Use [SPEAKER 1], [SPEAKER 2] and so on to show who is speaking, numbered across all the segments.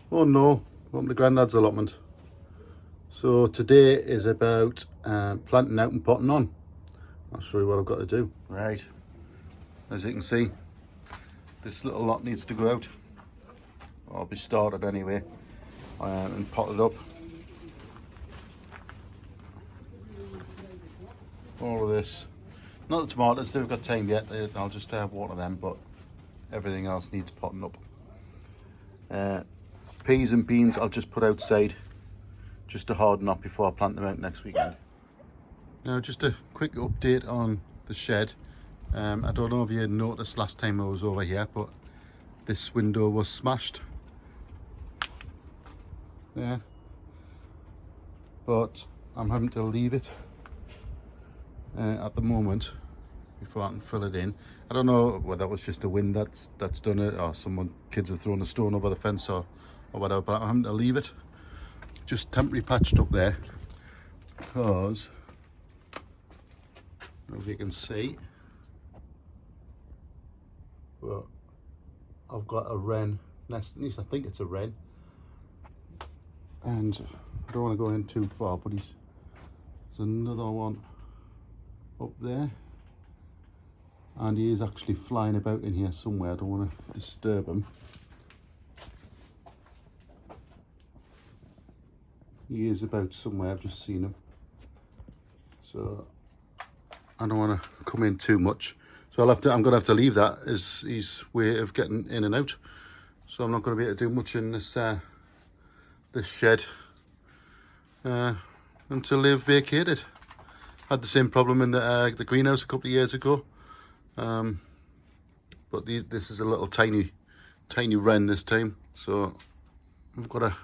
[SPEAKER 1] Oh no, welcome to Grandad's allotment. So today is about planting out and potting on. I'll show you what I've got to do. Right, as you can see, this little lot needs to go out. I'll be started anyway and potted up. All of this, not the tomatoes, they've got time yet, I'll just water them, but everything else needs potting up. Peas and beans I'll just put outside just to harden up before I plant them out next weekend. Now just a quick update on the shed. I don't know if you noticed last time I was over here, but this window was smashed. Yeah. But I'm having to leave it at the moment before I can fill it in. I don't know whether that was just the wind that's done it, or kids have thrown a stone over the fence or whatever, but I'm having to leave it just temporary patched up there because, I don't know if you can see, but I've got a wren nest, at least I think it's a wren, and I don't want to go in too far, but there's another one up there, and he is actually flying about in here somewhere. I don't want to disturb him. He is about somewhere, I've just seen him, so I don't want to come in too much, so I'm going to have to leave that as his way of getting in and out. So I'm not going to be able to do much in this this shed until they've vacated. Had the same problem in the greenhouse a couple of years ago, but this is a little tiny wren this time, so I've got to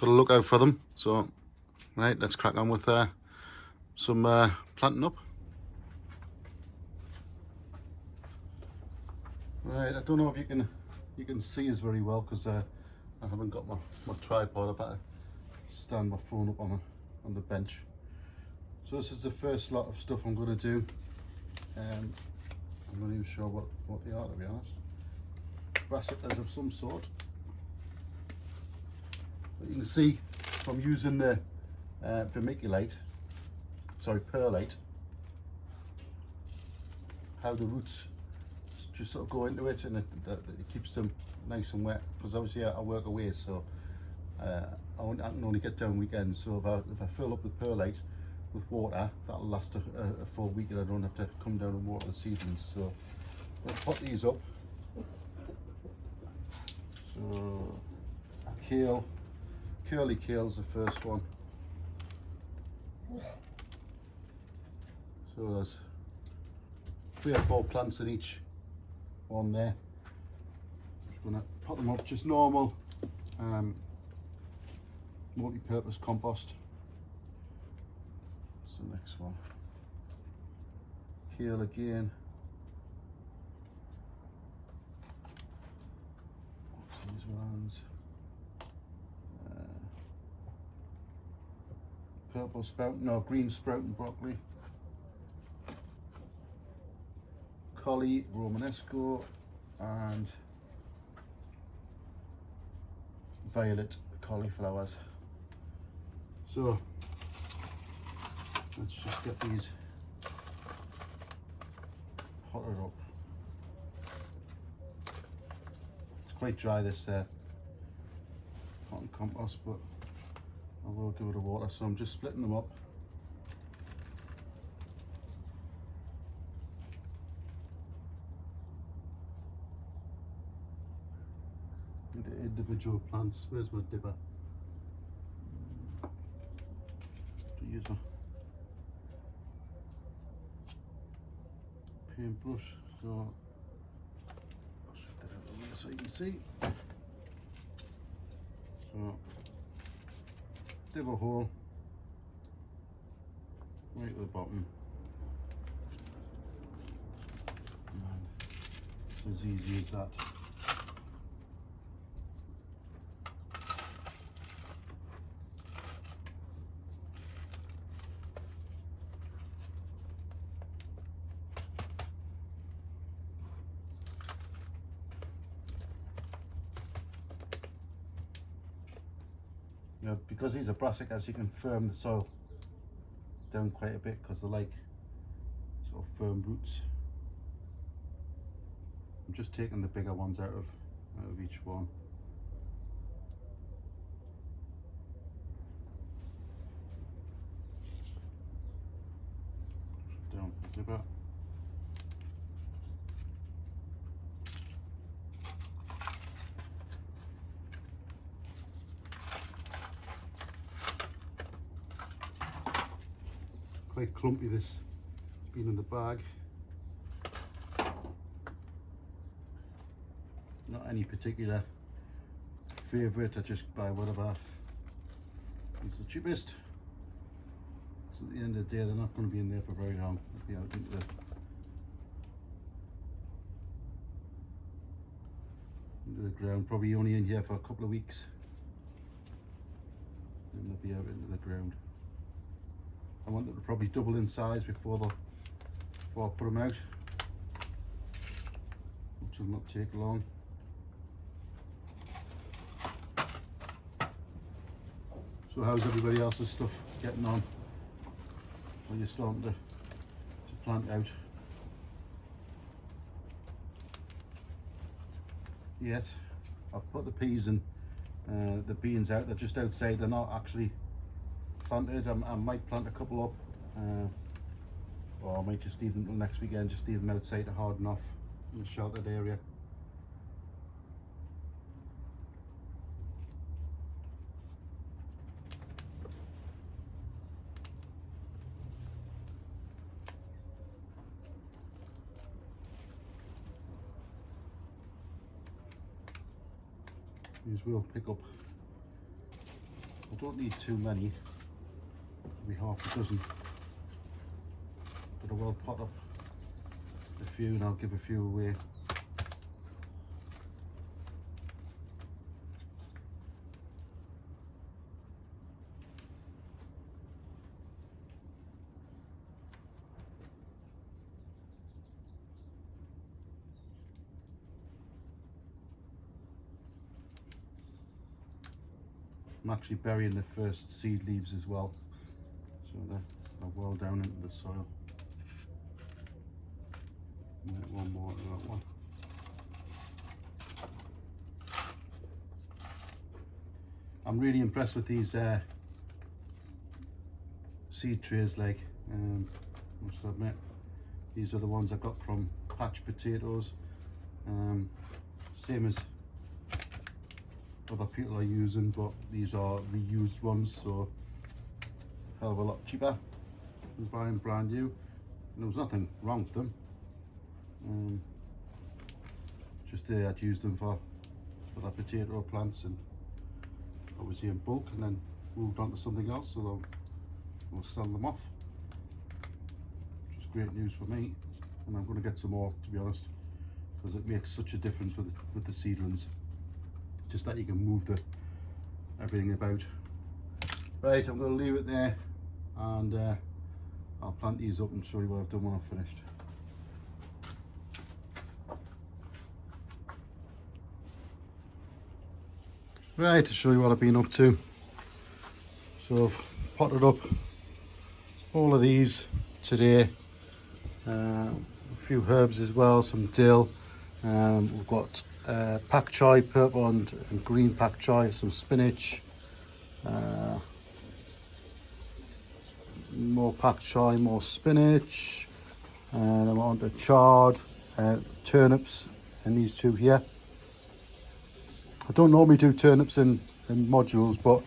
[SPEAKER 1] look out for them. So right, let's crack on with some planting up. Right, I don't know if you can see us very well because I haven't got my tripod. I better stand my phone up on the bench. So this is the first lot of stuff I'm going to do. I'm not even sure what they are, to be honest. Brassicas of some sort. But you can see from using the perlite, how the roots just sort of go into it, and it keeps them nice and wet, because obviously I work away, so I can only get down weekends. So if I fill up the perlite with water, that'll last a full week, and I don't have to come down and water the seedlings. So I'll pot these up. So curly kale's the first one. So there's 3 or 4 plants in each one there. Just gonna pot them up, just normal multi-purpose compost. What's the next one? Kale again. What's these ones? Purple sprouting, no, green sprouting broccoli. Collie Romanesco and violet cauliflowers. So let's just get these potted up. It's quite dry, this cotton compost, but I will give it a water, so I'm just splitting them up. Into individual plants. Where's my dipper? To use a paintbrush, so I'll shift that out of the way so you can see. So dip a hole right at the bottom, and it's as easy as that. You know, because these are brassicas, you can firm the soil down quite a bit because they like sort of firm roots. I'm just taking the bigger ones out of each one. Down the zipper. Quite clumpy, this has been in the bag. Not any particular favourite, I just buy whatever is the cheapest. So at the end of the day, they're not going to be in there for very long. They'll be out into the ground, probably only in here for a couple of weeks. And they'll be out into the ground. I want them to probably double in size before I put them out, which will not take long. So how's everybody else's stuff getting on when you're starting to plant out? Yet I've put the peas and the beans out. They're just outside, they're not actually planted. I might plant a couple up, or I might just leave them till next weekend, just leave them outside to harden off in the sheltered area. These will pick up. I don't need too many, maybe half a dozen, but I will pot up a few and I'll give a few away. I'm actually burying the first seed leaves as well, so they're well down into the soil. Make one more of that one. I'm really impressed with these seed trays, like, must admit. These are the ones I got from Patch Potatoes, same as other people are using, but these are reused ones, so hell of a lot cheaper than buying brand new. And there was nothing wrong with them, just I'd used them for the potato plants, and obviously in bulk, and then moved on to something else, so I'll sell them off, which is great news for me. And I'm going to get some more, to be honest, because it makes such a difference with the seedlings, just that you can move everything about. Right, I'm going to leave it there, and I'll plant these up and show you what I've done when I've finished. Right, to show you what I've been up to. So I've potted up all of these today, a few herbs as well, some dill, we've got pak choi, purple and green pak choi, some spinach, more pak choi, more spinach, and then we're on to chard, turnips, and these two here. I don't normally do turnips in modules, but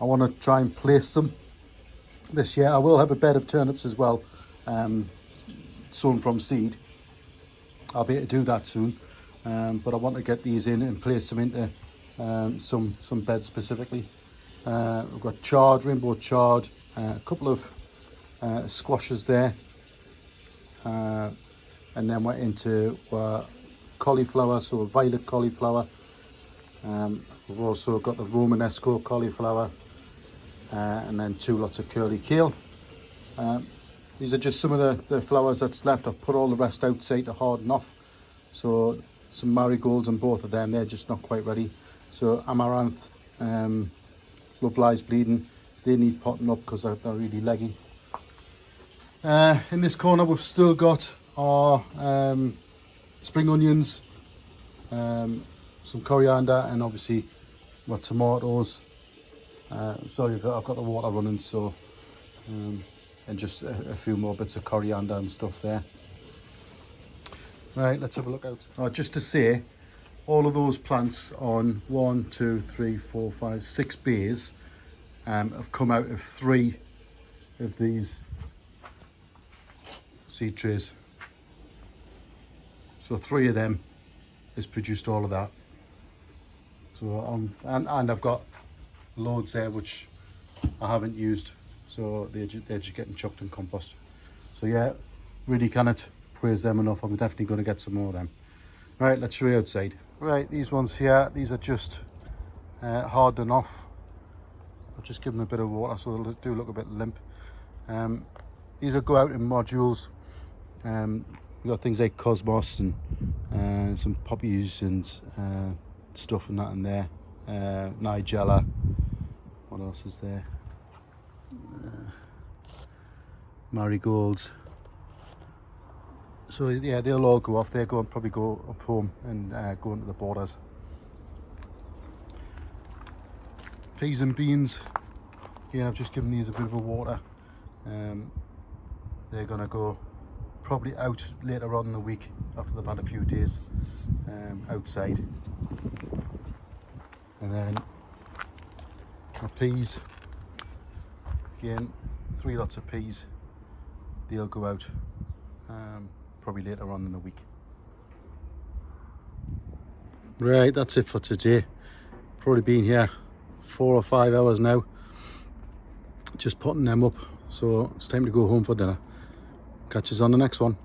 [SPEAKER 1] I want to try and place them this year. I will have a bed of turnips as well, sown from seed. I'll be able to do that soon, but I want to get these in and place them into some beds specifically. We've got chard, rainbow chard, a couple of squashes there, and then we're into cauliflower, so violet cauliflower. We've also got the Romanesco cauliflower, and then 2 lots of curly kale. These are just some of the flowers that's left. I've put all the rest outside to harden off. So some marigolds and both of them, they're just not quite ready. So amaranth, love lies bleeding. They need potting up because they're really leggy. In this corner we've still got our spring onions, some coriander, and obviously my tomatoes. Sorry, I've got the water running, so and just a few more bits of coriander and stuff there. Right, let's have a look out. Just to say, all of those plants on 1, 2, 3, 4, 5, 6 bays have come out of 3 of these seed trays. So 3 of them has produced all of that. So and I've got loads there which I haven't used, so they're just getting chucked in compost. So yeah, really cannot praise them enough. I'm definitely going to get some more of them. Right, let's show you outside. Right, these ones here, these are just hardened off. I'll just give them a bit of water so they do look a bit limp. These will go out in modules. We've got things like cosmos and some poppies and stuff and that in there. Nigella. What else is there? Marigolds. So yeah, they'll all go off. They'll probably go up home and go into the borders. Peas and beans. Again, I've just given these a bit of a water. They're going to go probably out later on in the week after they've had a few days outside. And then my peas. Again, 3 lots of peas. They'll go out probably later on in the week. Right, that's it for today. Probably been here 4 or 5 hours now, just putting them up, so it's time to go home for dinner. Catch us on the next one.